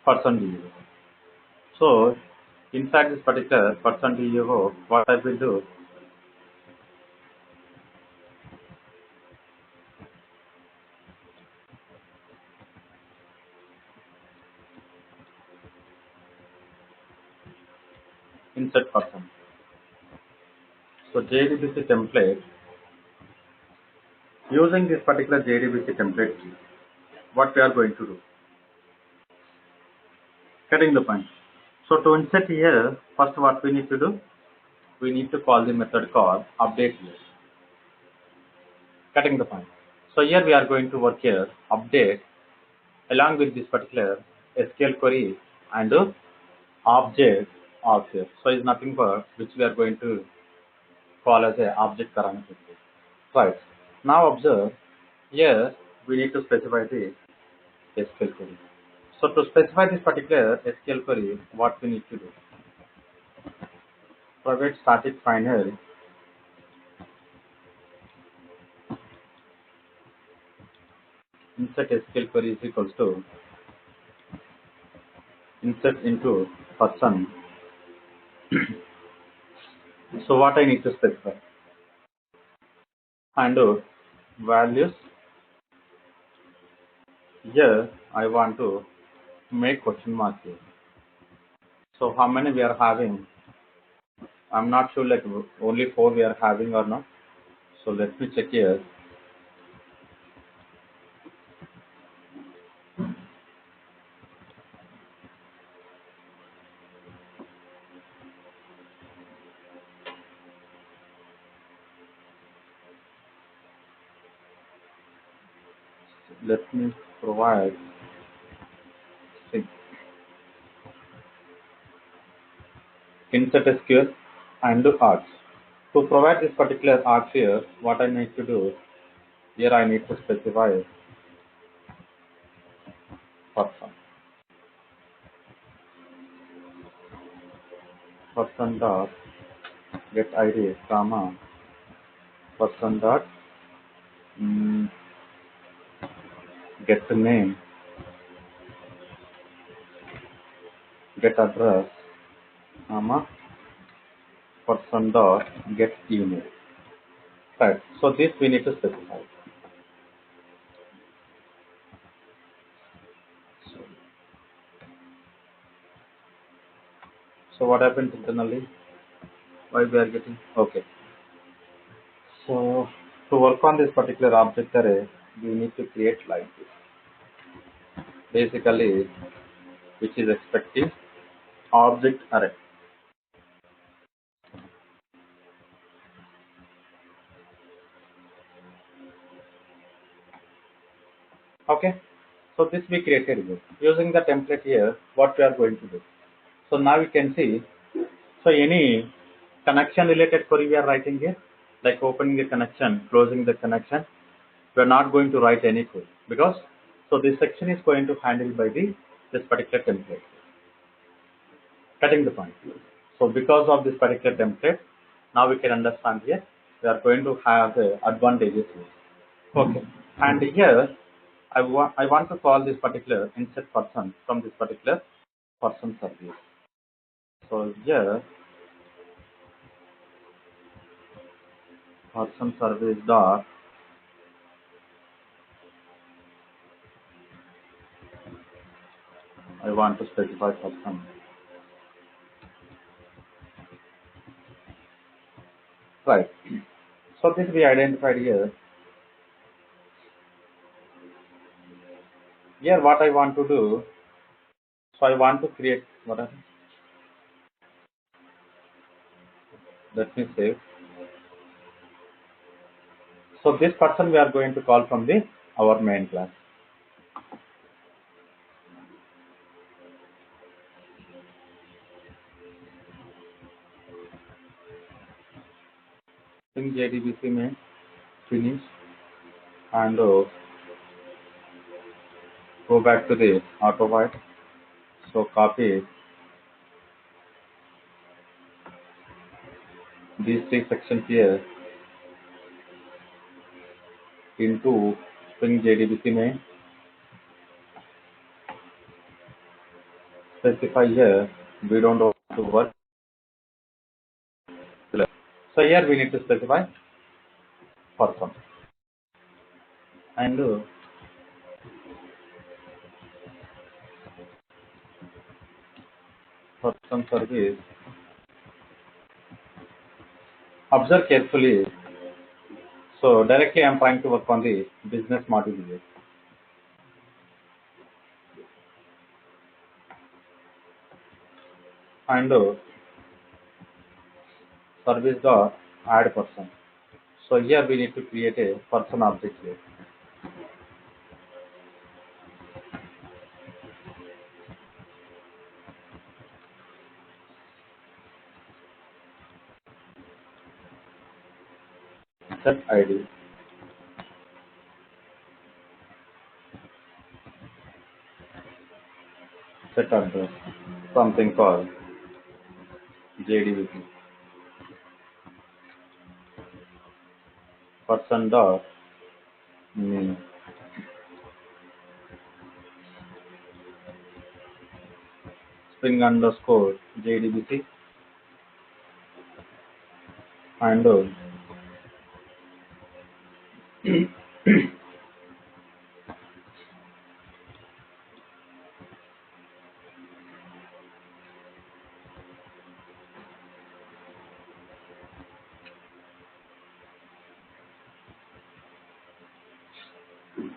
person DO. So inside this particular person DO, what I will do, insert person. So JDBC template, using this particular JDBC template, what we are going to do, getting the point. So to insert here, first what we need to do, we need to call the method called update here. Getting the point. So here we are going to work here update along with this particular SQL query and object of here. So it's nothing but which we are going to call as a object parameter. Right. Now observe here we need to specify the SQL query. So to specify this particular SQL query, what we need to do? Provide static final insert SQL query is equals to insert into person. So what I need to specify? And values. Here I want to make question mark here. So how many we are having? I'm not sure like only 4 we are having or not. So let me check here. Let me provide 6. Insert SQL and do args. To provide this particular args here, what I need to do, here I need to specify person. Person dot get ID, comma, person dot get name, get address, comma, person dot get email. Right. So this we need to specify. So what happens internally? Why we are getting? Okay. So to work on this particular object array, we need to create like this. Basically, which is expecting object array. Okay. So this we created here. Using the template here, what we are going to do. So now you can see. So any connection related query we are writing here, like opening the connection, closing the connection. We are not going to write any code because so this section is going to handle by the this particular template. Cutting the point. So because of this particular template, now we can understand here we are going to have the advantages here. Okay, and here I want to call this particular insert person from this particular person service. So here person service dot I want to specify person. Right. So this we identified here. Here what I want to do, so I want to create what let me save. So this person we are going to call from the our main class. In JDBC में finish and go back to the AutoWrite. So copy these three sections here into Spring JDBC में specify here we don't want to work. So here we need to specify person and person service. Observe carefully. So directly I am trying to work on the business module here. And service dot add person. So here we need to create a person object here. Set ID. Set address. Something called JDBC. Person dot name. Spring underscore JDBC and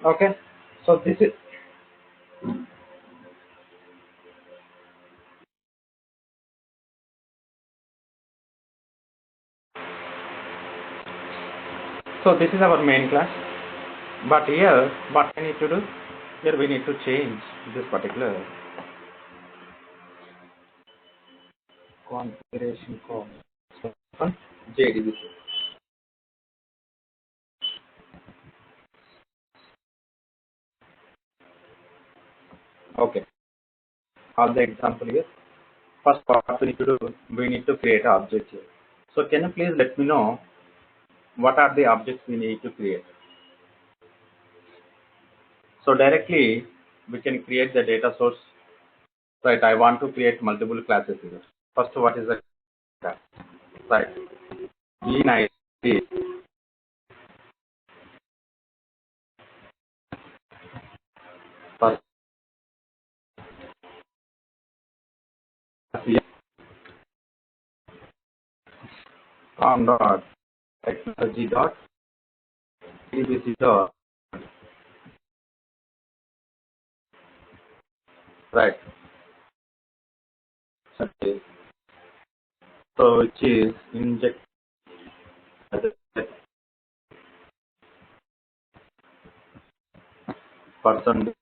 okay. So this is our main class. But here what I need to do? Here we need to change this particular configuration code from JDBC. Okay. All the example here. First what we need to do, we need to create an object here. So can you please let me know what are the objects we need to create? So directly we can create the data source. Right, I want to create multiple classes here. First, what is the class? Right, in ID. First, com dot technology dot dbc dot right. Okay. So which is inject person.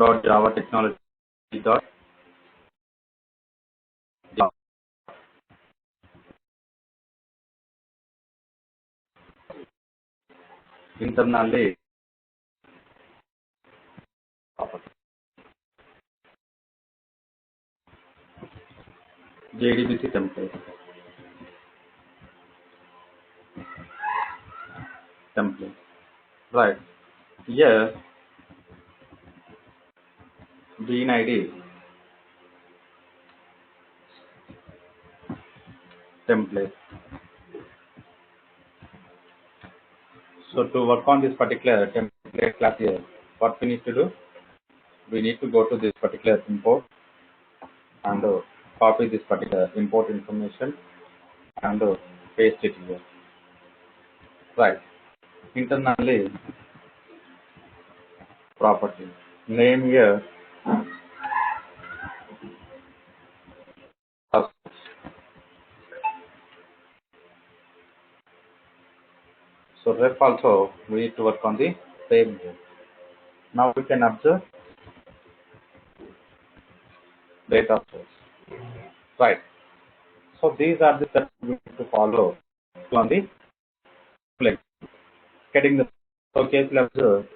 com.java technology dot java. Internally JDBC template. Right. Here bean ID template. So to work on this particular template class here, what we need to do? We need to go to this particular import and copy this particular import information and paste it here. Right. Internally property. Name here. So ref also we need to work on the same here. Now we can observe data source. Right. So these are the steps we need to follow on the flex. Getting the so case we'll observe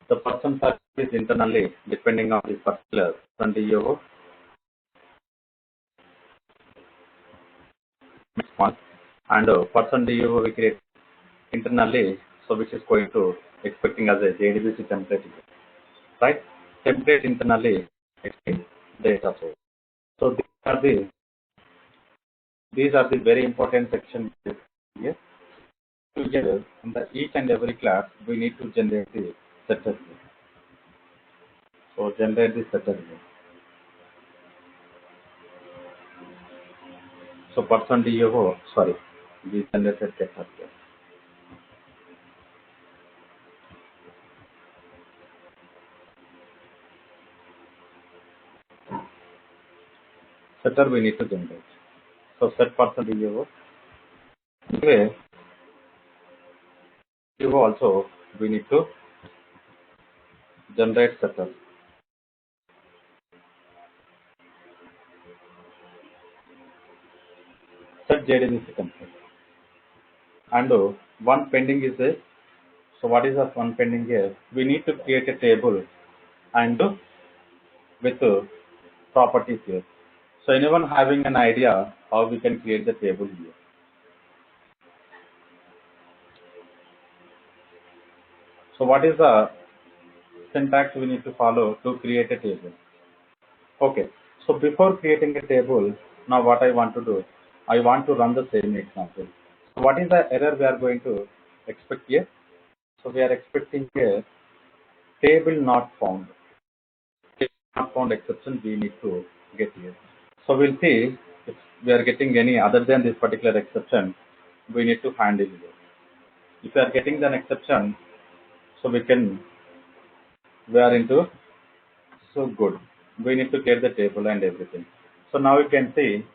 the person service internally depending on this particular DO one and person DO we create internally, so which is going to expecting as a JDBC template, right? Template internally data source. So these are the very important sections here. Together in the each and every class we need to generate the setter here. So generate the setter here. So person DO, sorry, we generated setter here. Setter we need to generate. So set person DO. Anyway, DO also we need to generate setter. Set JDBC template. And one pending is this. So what is the one pending here? We need to create a table and with properties here. So anyone having an idea how we can create the table here? So what is the syntax we need to follow to create a table? Okay. So before creating a table, now what I want to do, I want to run the same example. So what is the error we are going to expect here? So we are expecting here table not found. Table not found exception we need to get here. So we'll see if we are getting any other than this particular exception, we need to handle it. If we are getting an exception, so we are into, so good. We need to get the table and everything. So now you can see,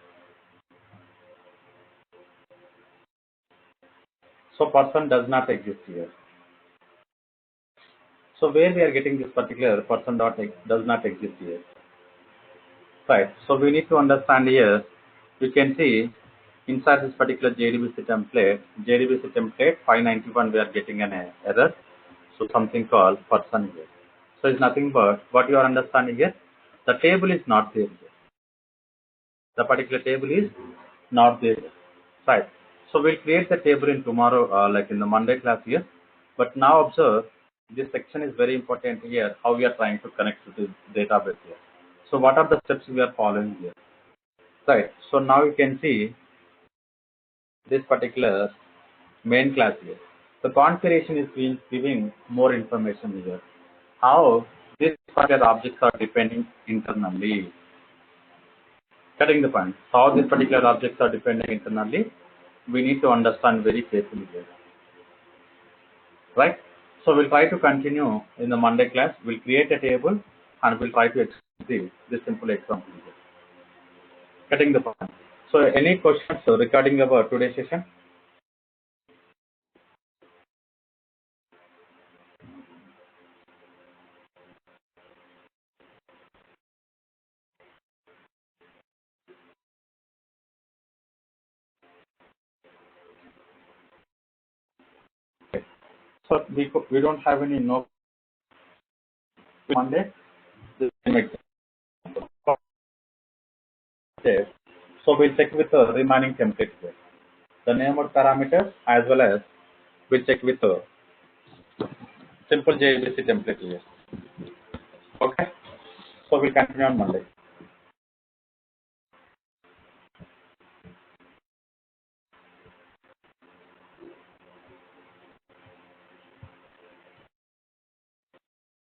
so person does not exist here. So where we are getting this particular person does not exist here. Right. So we need to understand here, you can see inside this particular JDBC template 591, we are getting an error. So something called person here. So it's nothing but what you are understanding here, the table is not there here. The particular table is not there. Right. So we'll create the table in tomorrow, like in the Monday class here. But now observe, this section is very important here, how we are trying to connect to the database here. So what are the steps we are following here? Right. So now you can see this particular main class here. The configuration is giving more information here. How these particular objects are depending internally. Getting the point. How these particular objects are depending internally, we need to understand very carefully here. Right? So we'll try to continue in the Monday class. We'll create a table and we'll try to explain this simple example here. Getting the point. So any questions regarding our today's session? So we don't have any no Monday. Okay. So we'll check with the remaining template here. The name of parameters as well as we'll check with the simple JBC template here. Okay. So we'll continue on Monday.